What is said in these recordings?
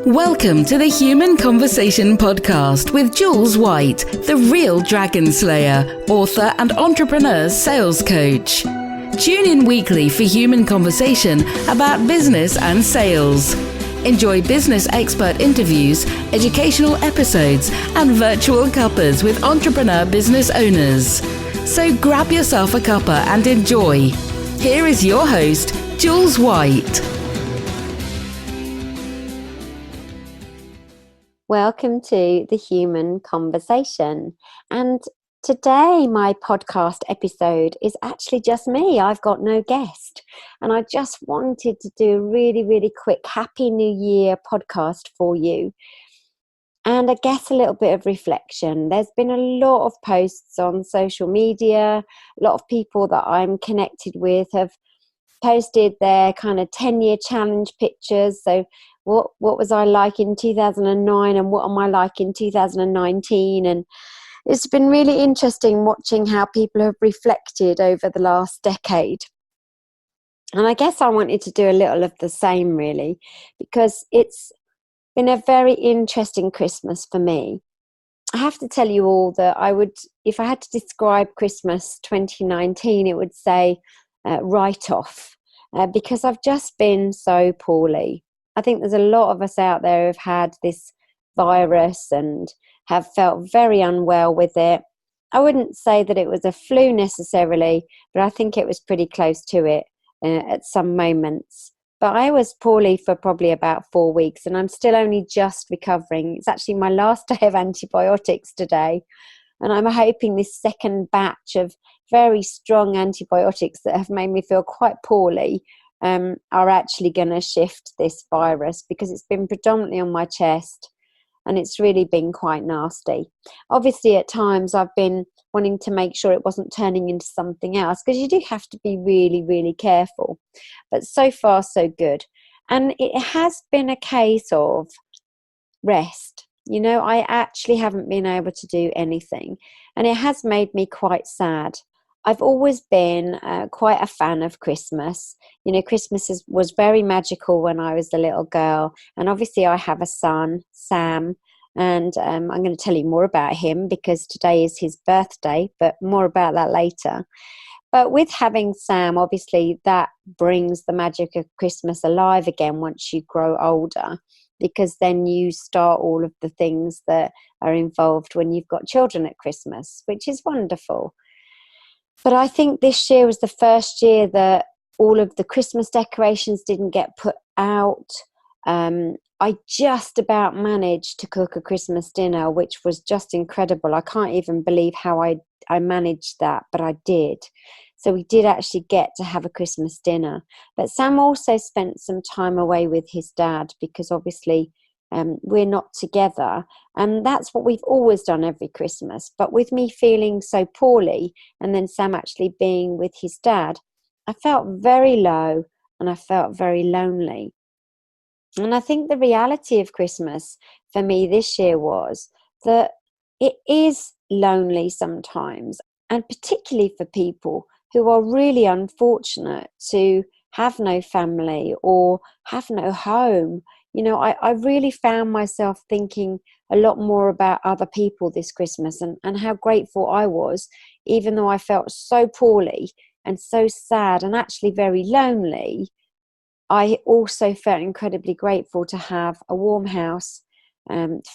Welcome to the Human Conversation podcast with Jules White, the real dragon slayer, author and entrepreneur sales coach. Tune in weekly for human conversation about business and sales. Enjoy business expert interviews, educational episodes, and virtual cuppers with entrepreneur business owners. So grab yourself a cuppa and enjoy. Here is your host, Jules White. Welcome to the Human Conversation. And today my podcast episode is actually just me. I've got no guest. And I just wanted to do a really quick Happy New Year podcast for you. And I guess a little bit of reflection. There's been a lot of posts on social media. A lot of people that I'm connected with have posted their kind of 10-year challenge pictures. So what was I like in 2009 and what am I like in 2019? And it's been really interesting watching how people have reflected over the last decade. And I guess I wanted to do a little of the same, really, because it's been a very interesting Christmas for me. I have to tell you all that if I had to describe Christmas 2019, it would say write-off, because I've just been so poorly. I think there's a lot of us out there who've had this virus and have felt very unwell with it. I wouldn't say that it was a flu necessarily, but I think it was pretty close to it at some moments. But I was poorly for probably about 4 weeks and I'm still only just recovering. It's actually my last day of antibiotics today. And I'm hoping this second batch of very strong antibiotics that have made me feel quite poorly are actually going to shift this virus, because it's been predominantly on my chest and it's really been quite nasty. Obviously, at times I've been wanting to make sure it wasn't turning into something else, because you do have to be really careful. But so far, so good. And it has been a case of rest. You know, I actually haven't been able to do anything, and it has made me quite sad. I've always been quite a fan of Christmas. You know, Christmas was very magical when I was a little girl. And obviously I have a son, Sam, and I'm going to tell you more about him because today is his birthday, but more about that later. But with having Sam, obviously that brings the magic of Christmas alive again once you grow older, because then you start all of the things that are involved when you've got children at Christmas, which is wonderful. But I think this year was the first year that all of the Christmas decorations didn't get put out. I just about managed to cook a Christmas dinner, which was just incredible. I can't even believe how I managed that, but I did. So we did actually get to have a Christmas dinner. But Sam also spent some time away with his dad, because obviously we're not together, and that's what we've always done every Christmas. But with me feeling so poorly and then Sam actually being with his dad, I felt very low and I felt very lonely. And I think the reality of Christmas for me this year was that it is lonely sometimes, and particularly for people who are really unfortunate to have no family or have no home. You know, I really found myself thinking a lot more about other people this Christmas and how grateful I was, even though I felt so poorly and so sad and actually very lonely. I also felt incredibly grateful to have a warm house,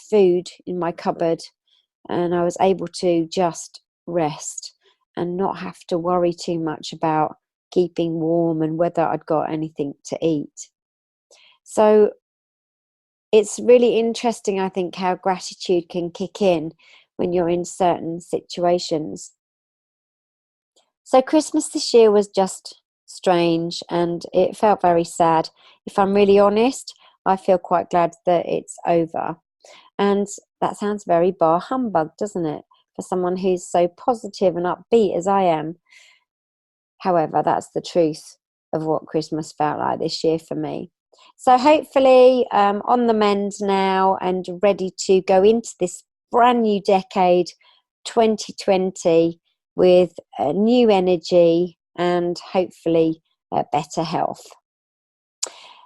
food in my cupboard, and I was able to just rest and not have to worry too much about keeping warm and whether I'd got anything to eat. So it's really interesting, I think, how gratitude can kick in when you're in certain situations. So Christmas this year was just strange and it felt very sad. If I'm really honest, I feel quite glad that it's over. And that sounds very bar humbug, doesn't it? For someone who's so positive and upbeat as I am. However, that's the truth of what Christmas felt like this year for me. So hopefully on the mend now and ready to go into this brand new decade, 2020, with new energy and hopefully better health.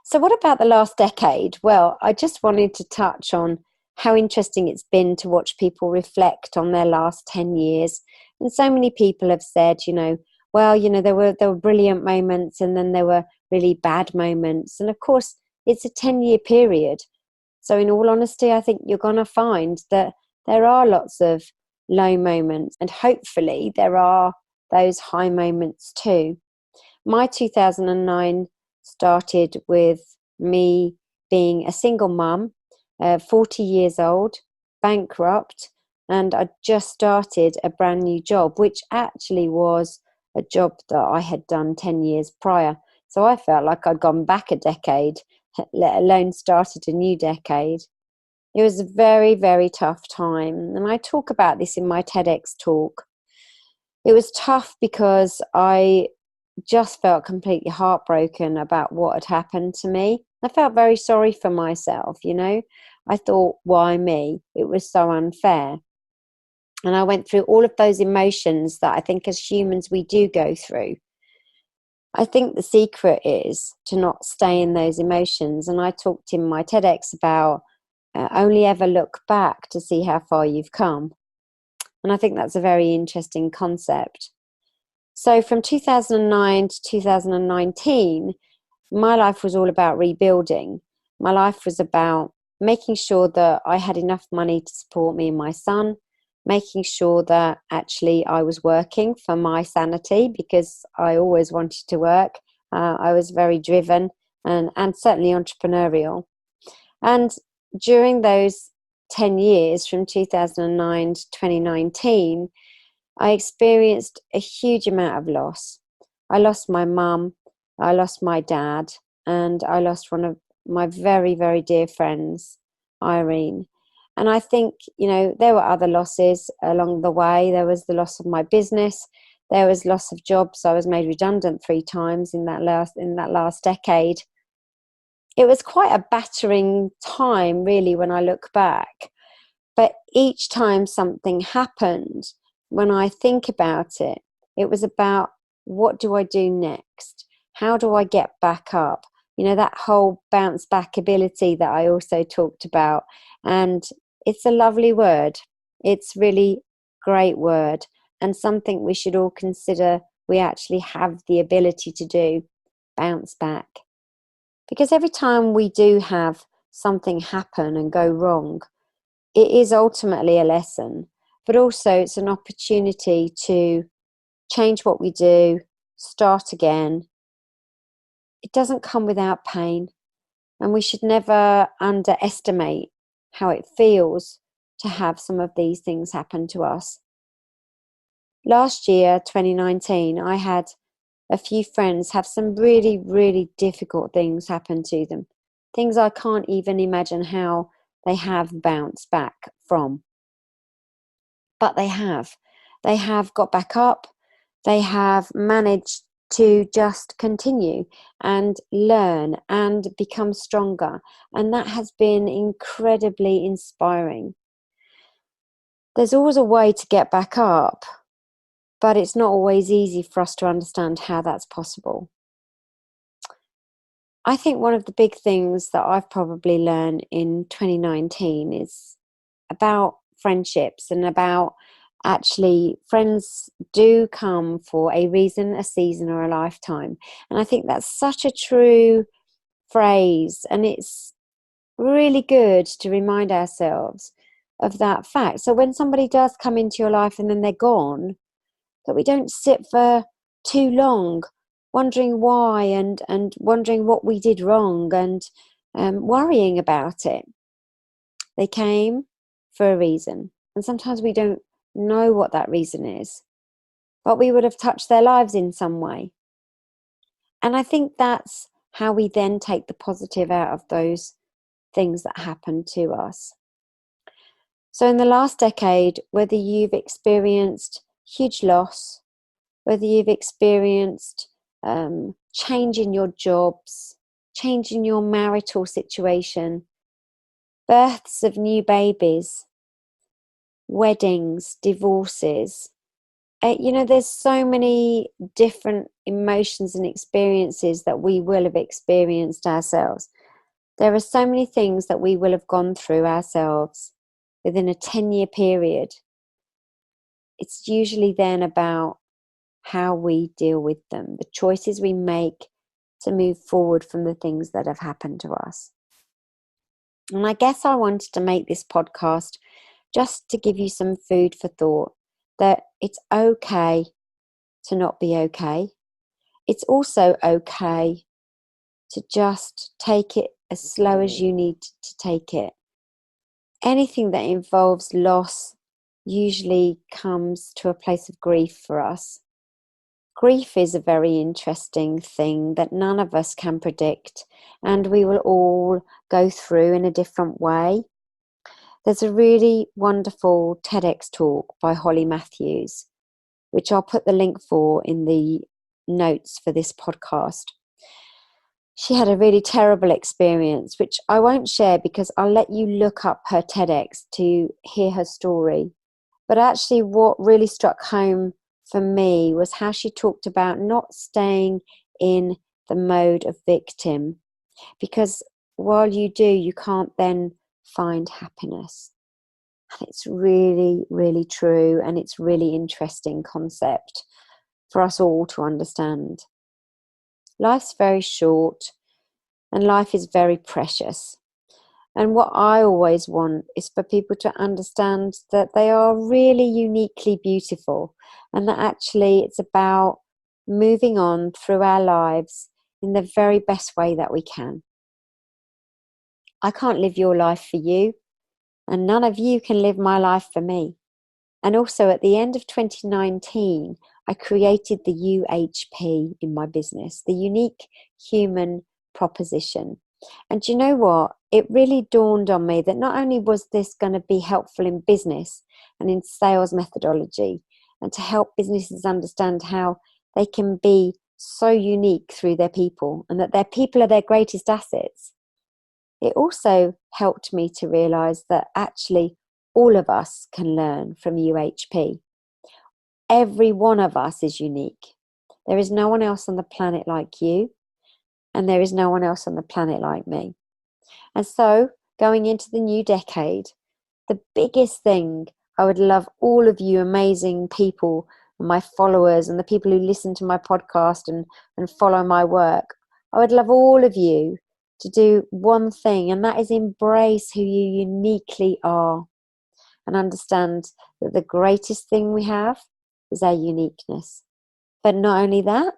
So what about the last decade? Well, I just wanted to touch on how interesting it's been to watch people reflect on their last 10 years. And so many people have said, well, there were brilliant moments and then there were really bad moments. And of course, it's a 10-year period. So in all honesty, I think you're going to find that there are lots of low moments, and hopefully there are those high moments too. My 2009 started with me being a single mum, 40 years old, bankrupt, and I just started a brand new job, which actually was a job that I had done 10 years prior. So I felt like I'd gone back a decade, let alone started a new decade. It was a very, very tough time. And I talk about this in my TEDx talk. It was tough because I just felt completely heartbroken about what had happened to me. I felt very sorry for myself, I thought, why me? It was so unfair. And I went through all of those emotions that I think as humans we do go through. I think the secret is to not stay in those emotions. And I talked in my TEDx about only ever look back to see how far you've come. And I think that's a very interesting concept. So from 2009 to 2019, my life was all about rebuilding. My life was about making sure that I had enough money to support me and my son, making sure that actually I was working for my sanity, because I always wanted to work. I was very driven and certainly entrepreneurial. And during those 10 years, from 2009 to 2019, I experienced a huge amount of loss. I lost my mum, I lost my dad, and I lost one of my very, very dear friends, Irene. And I think, there were other losses along the way. There was the loss of my business. There was loss of jobs. I was made redundant 3 times in that last decade. It was quite a battering time, really, when I look back. But each time something happened, when I think about it, it was about, what do I do next? How do I get back up? That whole bounce back ability that I also talked about. And it's a lovely word. It's really great word, and something we should all consider we actually have the ability to do, bounce back. Because every time we do have something happen and go wrong, it is ultimately a lesson, but also it's an opportunity to change what we do, start again. It doesn't come without pain, and we should never underestimate how it feels to have some of these things happen to us. Last year, 2019, I had a few friends have some really, really difficult things happen to them. Things I can't even imagine how they have bounced back from. But they have. They have got back up. They have managed to just continue and learn and become stronger. And that has been incredibly inspiring. There's always a way to get back up, but it's not always easy for us to understand how that's possible. I think one of the big things that I've probably learned in 2019 is about friendships, and about actually friends do come for a reason, a season, or a lifetime. And I think that's such a true phrase, and it's really good to remind ourselves of that fact. So when somebody does come into your life and then they're gone, that we don't sit for too long wondering why, and wondering what we did wrong, and worrying about it. They came for a reason, and sometimes we don't know what that reason is, but we would have touched their lives in some way. And I think that's how we then take the positive out of those things that happen to us. So in the last decade, whether you've experienced huge loss, whether you've experienced change in your jobs, change in your marital situation, births of new babies, weddings, divorces, There's so many different emotions and experiences that we will have experienced ourselves. There are so many things that we will have gone through ourselves within a 10-year period. It's usually then about how we deal with them, the choices we make to move forward from the things that have happened to us. And I guess I wanted to make this podcast just to give you some food for thought, that it's okay to not be okay. It's also okay to just take it as slow as you need to take it. Anything that involves loss usually comes to a place of grief for us. Grief is a very interesting thing that none of us can predict, and we will all go through in a different way. There's a really wonderful TEDx talk by Holly Matthews, which I'll put the link for in the notes for this podcast. She had a really terrible experience, which I won't share because I'll let you look up her TEDx to hear her story. But actually what really struck home for me was how she talked about not staying in the mode of victim, because while you do, you can't then find happiness. And it's really, really true, and it's really interesting concept for us all to understand. Life's very short and life is very precious. And what I always want is for people to understand that they are really uniquely beautiful, and that actually it's about moving on through our lives in the very best way that we can. I can't live your life for you, and none of you can live my life for me. And also at the end of 2019, I created the UHP in my business, the Unique Human Proposition. And do you know what? It really dawned on me that not only was this going to be helpful in business and in sales methodology, and to help businesses understand how they can be so unique through their people, and that their people are their greatest assets. It also helped me to realize that actually all of us can learn from UHP. Every one of us is unique. There is no one else on the planet like you, and there is no one else on the planet like me. And so, going into the new decade, the biggest thing I would love all of you amazing people, my followers and the people who listen to my podcast and follow my work, I would love all of you to do one thing, and that is embrace who you uniquely are, and understand that the greatest thing we have is our uniqueness. But not only that,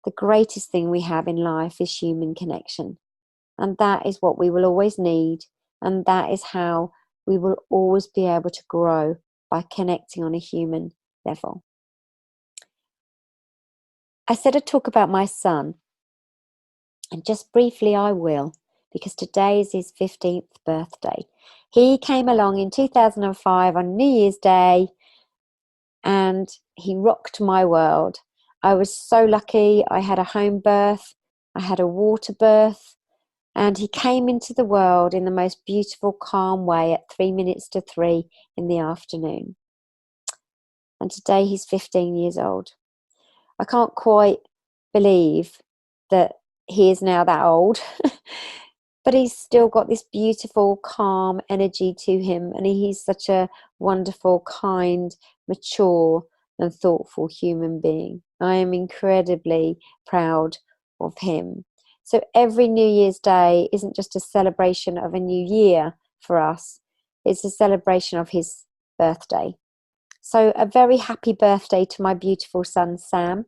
the greatest thing we have in life is human connection. And that is what we will always need. And that is how we will always be able to grow, by connecting on a human level. I said I'd talk about my son. And just briefly I will, because today is his 15th birthday. He came along in 2005 on New Year's Day, and he rocked my world. I was so lucky. I had a home birth, I had a water birth, and he came into the world in the most beautiful, calm way at 3 minutes to 3 in the afternoon. And today he's 15 years old. I can't quite believe that he is now that old, but he's still got this beautiful, calm energy to him. And he's such a wonderful, kind, mature and thoughtful human being. I am incredibly proud of him. So every New Year's Day isn't just a celebration of a new year for us. It's a celebration of his birthday. So a very happy birthday to my beautiful son, Sam.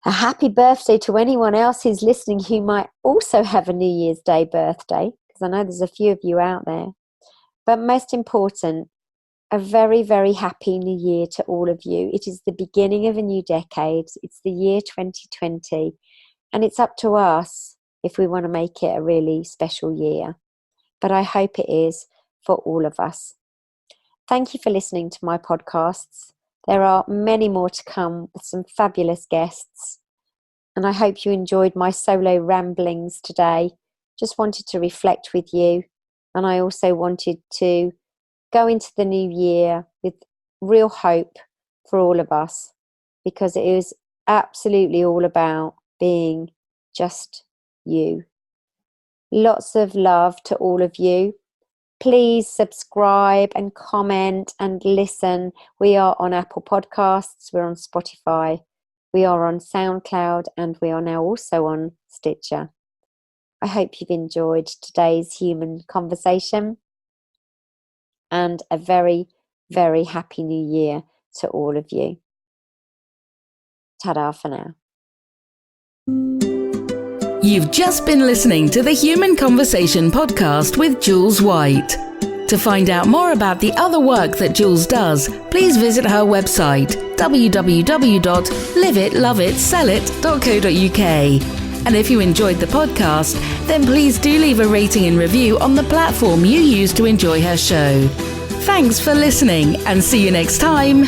A happy birthday to anyone else who's listening who might also have a New Year's Day birthday, because I know there's a few of you out there. But most important, a very, very happy new year to all of you. It is the beginning of a new decade. It's the year 2020. And it's up to us if we want to make it a really special year. But I hope it is for all of us. Thank you for listening to my podcasts. There are many more to come with some fabulous guests. And I hope you enjoyed my solo ramblings today. Just wanted to reflect with you. And I also wanted to go into the new year with real hope for all of us, because it is absolutely all about being just you. Lots of love to all of you. Please subscribe and comment and listen. We are on Apple Podcasts, we're on Spotify, we are on SoundCloud, and we are now also on Stitcher. I hope you've enjoyed today's human conversation, and a very, very happy new year to all of you. Ta-da for now. You've just been listening to the Human Conversation podcast with Jules White. To find out more about the other work that Jules does, please visit her website www.liveitloveitsellit.co.uk. And if you enjoyed the podcast, then please do leave a rating and review on the platform you use to enjoy her show. Thanks for listening, and see you next time.